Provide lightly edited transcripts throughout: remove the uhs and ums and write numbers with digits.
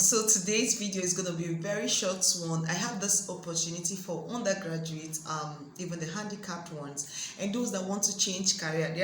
So today's video is going to be a very short one. I have this opportunity for undergraduates, even the handicapped ones, and those that want to change career.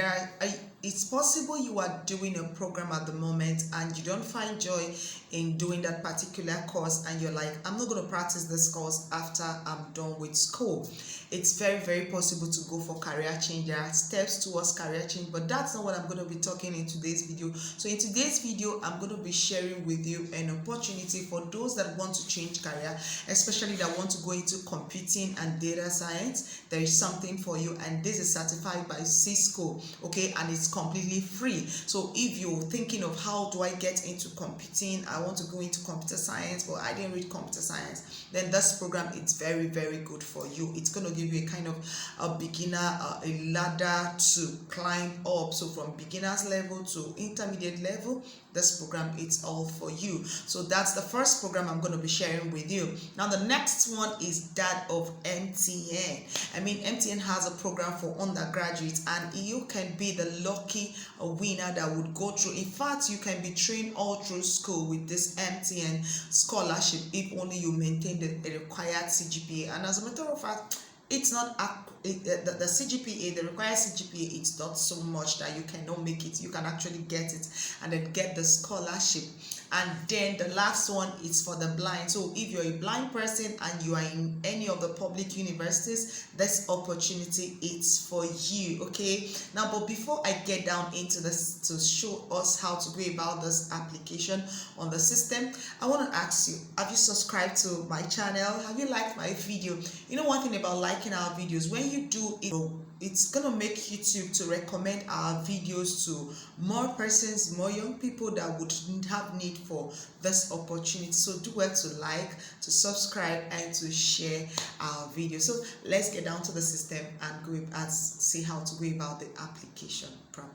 It's possible you are doing a program at the moment and you don't find joy in doing that particular course, and you're like, I'm not going to practice this course after I'm done with school. It's very possible to go for career change. There are steps towards career change, but that's not what I'm going to be talking in today's video. So in today's video, I'm going to be sharing with you an opportunity for those that want to change career, especially that want to go into computing and data science. There is something for you, and this is certified by Cisco, okay, and it's completely free. So if you're thinking of how do I get into computing, I want to go into computer science, but I didn't read computer science, then this program is very good for you. It's going to give you a kind of a beginner, a ladder to climb up. So from beginners level to intermediate level, this program it's all for you. So that's the first program I'm going to be sharing with you. Now the next one is that of MTN. I mean, MTN has a program for undergraduates, and you can be the lucky winner that would go through. In fact, you can be trained all through school with this MTN scholarship if only you maintain the required CGPA. And as a matter of fact, it's not the CGPA, the required CGPA, it's not so much that you cannot make it. You can actually get it and then get the scholarship. And then the last one is for the blind. So if you're a blind person and you are in any of the public universities, this opportunity is for you. Okay, now but before I get down into this to show us how to go about this application on the system, I want to ask you, have you subscribed to my channel? Have you liked my video? You know, one thing about liking our videos, when you do it, it's gonna make YouTube to recommend our videos to more persons, more young people that would have need for this opportunity. So do well to like, to subscribe, and to share our video. So let's get down to the system and go and see how to go about the application proper.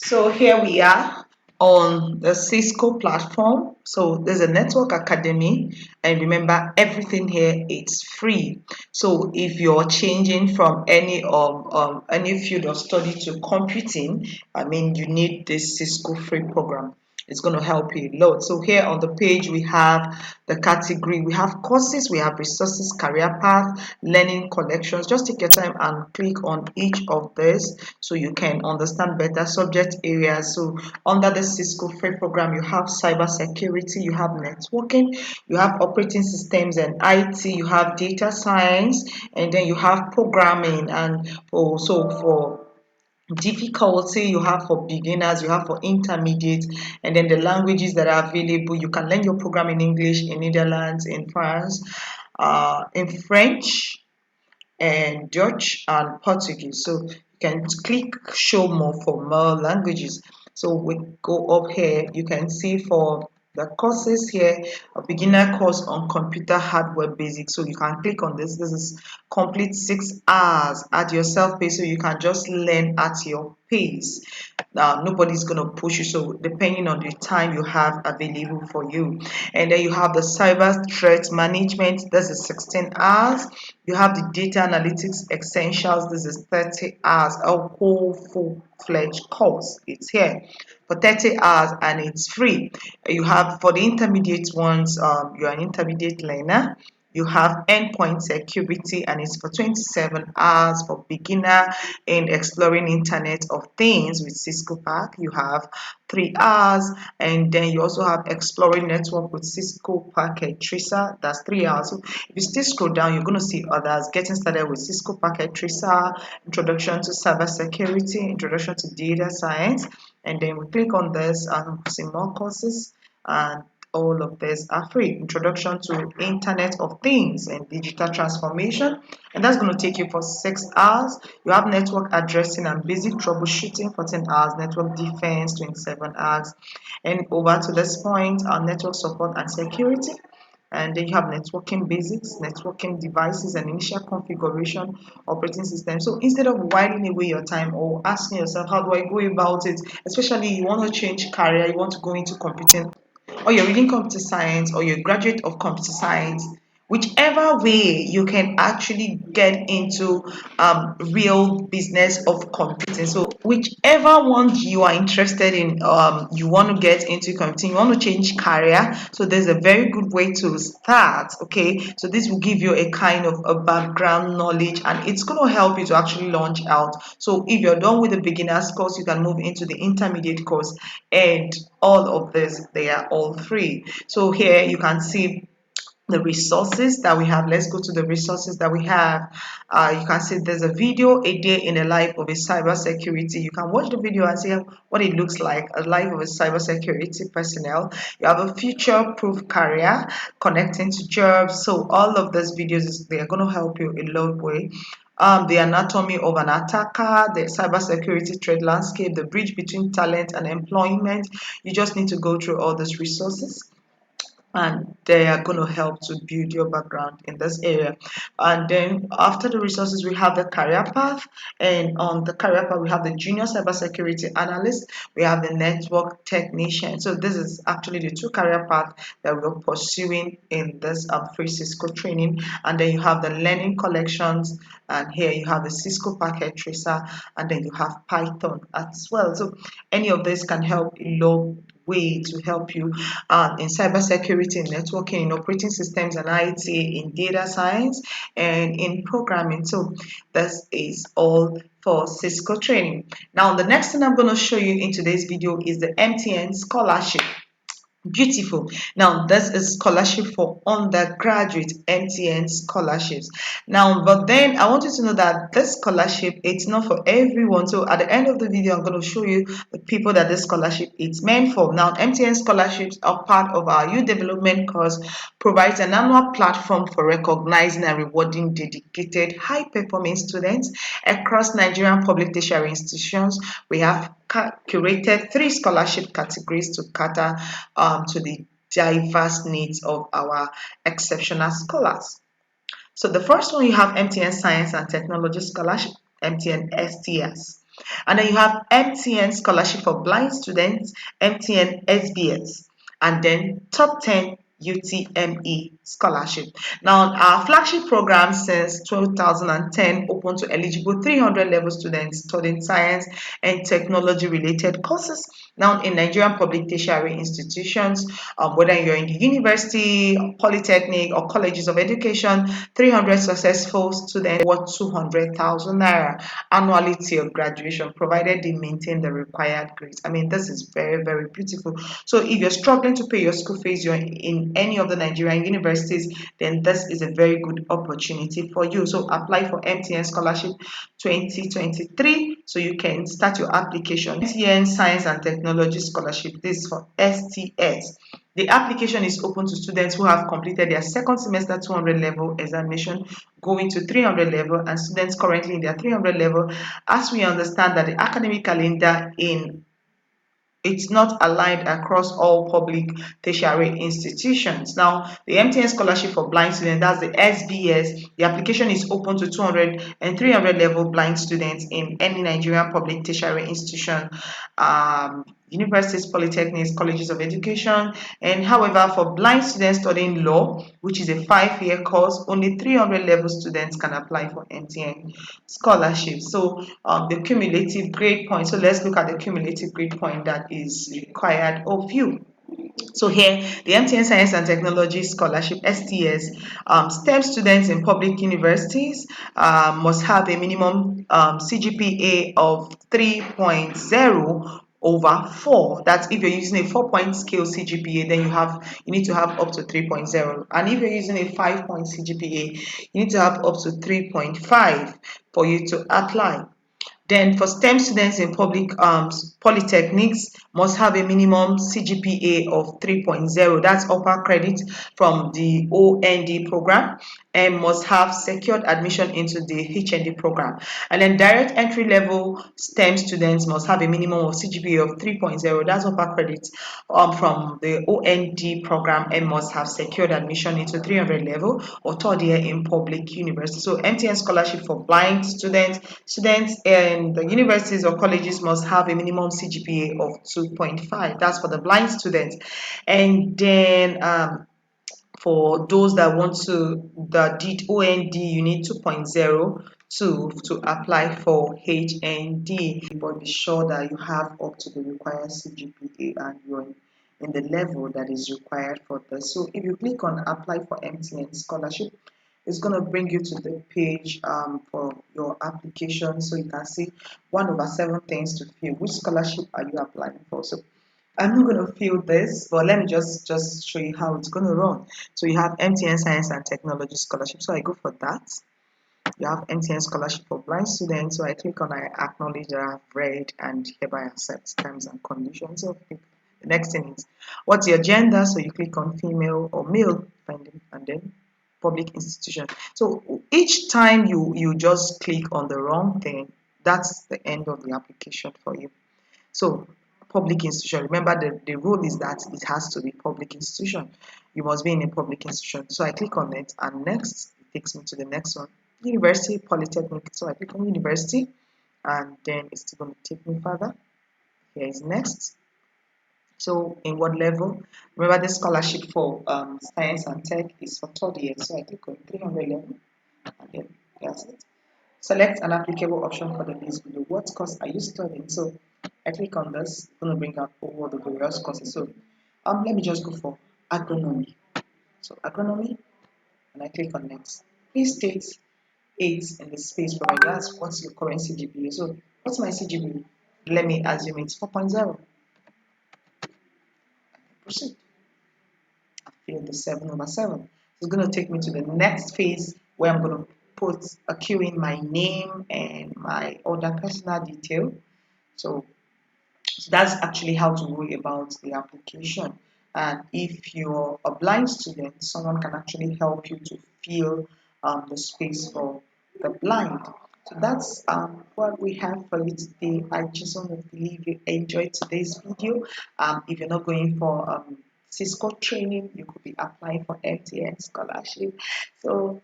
So here we are on the Cisco platform. So there's a network academy, and remember, everything here is free. So if you're changing from any field of study to computing, I mean, you need this Cisco free program. It's going to help you a lot. So here on the page we have the category, we have courses, we have resources, career path, learning collections. Just take your time and click on each of this so you can understand better subject areas. So under the Cisco free program, you have cyber security, you have networking, you have operating systems and IT, you have data science, and then you have programming. And also for difficulty, you have for beginners, you have for intermediate, and then the languages that are available, you can learn your program in English, in Netherlands, in France, in French, and Dutch and Portuguese. So you can click show more for more languages. So we go up here, you can see for the courses here, a beginner course on computer hardware basics. So you can click on this. This is complete 6 hours at your self pace, so you can just learn at your pace. Nobody's going to push you, so depending on the time you have available for you. And then you have the cyber threat management. This is 16 hours. You have the data analytics essentials. This is 30 hours, a whole full-fledged course. It's here for 30 hours and it's free. You have for the intermediate ones, you're an intermediate learner. You have endpoint security, and it's for 27 hours for beginner in exploring Internet of Things with CISCO+a. You have 3 hours, and then you also have exploring network with CISCO+a Tracer. That's 3 hours. So if you still scroll down, you're going to see others. Getting started with CISCO+a Tracer, introduction to cyber security, introduction to data science, and then we click on this and see more courses, and all of these are free. Introduction to Internet of Things and digital transformation, and that's going to take you for 6 hours. You have network addressing and basic troubleshooting for 10 hours, network defense 27 hours, and over to this point, our network support and security. And then you have networking basics, networking devices and initial configuration, operating system. So instead of whiling away your time or asking yourself, how do I go about it? Especially you want to change career, you want to go into computing, or you're reading computer science, or you're a graduate of computer science, whichever way you can actually get into real business of computing. So whichever one you are interested in, you want to get into computing, you want to change career, so there's a very good way to start. Okay, so this will give you a kind of a background knowledge, and it's going to help you to actually launch out. So if you're done with the beginners course, you can move into the intermediate course, and all of this, they are all free. So here you can see the resources that we have. Let's go to the resources that we have. You can see there's a video, a day in the life of a cybersecurity. You can watch the video and see what it looks like, a life of a cybersecurity personnel. You have a future-proof career, connecting to jobs. So all of these videos, they are going to help you a lot way. The anatomy of an attacker, the cybersecurity trade landscape, the bridge between talent and employment. You just need to go through all these resources, and they are going to help to build your background in this area. And then after the resources, we have the career path, and on the career path we have the junior cybersecurity analyst, we have the network technician. So this is actually the two career paths that we're pursuing in this free Cisco training. And then you have the learning collections, and here you have the Cisco packet tracer, and then you have Python as well. So any of this can help load way to help you in cybersecurity, in networking, in operating systems and IT, in data science, and in programming. So this is all for Cisco training. Now, the next thing I'm going to show you in today's video is the MTN Scholarship. Beautiful. Now, this is scholarship for undergraduate MTN scholarships. Now, but then I want you to know that this scholarship, it's not for everyone. So at the end of the video, I'm going to show you the people that this scholarship is meant for. Now, MTN scholarships are part of our youth development course, provides an annual platform for recognizing and rewarding dedicated high-performing students across Nigerian public tertiary institutions. We have curated 3 scholarship categories to cater to the diverse needs of our exceptional scholars. So the first one, you have MTN Science and Technology Scholarship, MTN STS. And then you have MTN Scholarship for Blind Students, MTN SBS. And then Top 10 UTME Scholarship. Now, our flagship program since 2010 open to eligible 300 level students studying science and technology related courses. Now, in Nigerian public tertiary institutions, whether you're in the university, polytechnic, or colleges of education, 300 successful students worth 200,000 naira annually till graduation, provided they maintain the required grades. I mean, this is very, very beautiful. So if you're struggling to pay your school fees, you're in any of the Nigerian universities, then this is a very good opportunity for you. So apply for MTN Scholarship 2023 so you can start your application. MTN Science and Technology Scholarship, this is for STS. The application is open to students who have completed their second semester 200 level examination, going to 300 level, and students currently in their 300 level, as we understand that the academic calendar in it's not aligned across all public tertiary institutions. Now, the MTN Scholarship for Blind Students, that's the SBS, the application is open to 200 and 300 level blind students in any Nigerian public tertiary institution, universities, polytechnics, colleges of education. And however, for blind students studying law, which is a 5-year course, only 300 level students can apply for MTN scholarship. So the cumulative grade point. So let's look at the cumulative grade point that is required of you. So here, the MTN Science and Technology Scholarship (STS) STEM students in public universities must have a minimum CGPA of 3.0 over 4. That's if you're using a 4-point scale CGPA, then you need to have up to 3.0. And if you're using a 5-point CGPA, you need to have up to 3.5 for you to apply. Then for STEM students in public polytechnics must have a minimum CGPA of 3.0. That's upper credit from the OND program, and must have secured admission into the HND program. And then direct entry level STEM students must have a minimum of CGPA of 3.0. That's upper credit from the OND program, and must have secured admission into 300 level or third year in public university. So MTN Scholarship for blind students in the universities or colleges must have a minimum CGPA of 2.5. That's for the blind students. And then For those that want to that did OND, you need 2.0 to apply for HND, but be sure that you have up to the required CGPA and you're in the level that is required for this. So if you click on apply for MTN scholarship, it's going to bring you to the page for your application, so you can see 1/7 things to fill. Which scholarship are you applying for? So I'm not going to fill this, but let me just show you how it's going to run. So you have MTN Science and Technology Scholarship. So I go for that. You have MTN Scholarship for blind students. So I click on I acknowledge that I've read and hereby accept terms and conditions. So the next thing is what's your gender? So you click on female or male, depending, and then public institution. So each time you just click on the wrong thing, that's the end of the application for you. So public institution, remember the rule is that it has to be public institution. You must be in a public institution. So I click on it and next it takes me to the next one. University, polytechnic. So I click on university and then it's still going to take me further. Here is next. So in what level? Remember the scholarship for science and tech is for third year. So I click on 300 level and then that's it. Select an applicable option for the base below. What course are you studying? So I click on this, it's going to bring up all the various courses. So let me just go for agronomy. So agronomy, and I click on next. Please state 8 in the space provided. That's what's your current CGPA. So what's my CGPA? Let me assume it's 4.0. Proceed. I fill the 7/7. It's going to take me to the next phase where I'm going to put a queue in my name and my other personal detail. So that's actually how to go about the application. And if you're a blind student, someone can actually help you to fill the space for the blind. So that's what we have for you today. I just want to believe you enjoyed today's video. If you're not going for Cisco training, you could be applying for MTN scholarship. So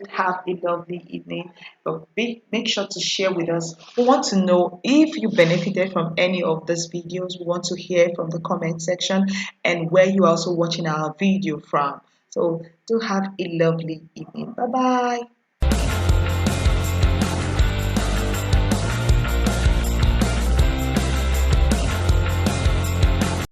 have a lovely evening. But make sure to share with us. We want to know if you benefited from any of these videos. We want to hear from the comment section and where you're also watching our video from. So do have a lovely evening. Bye bye.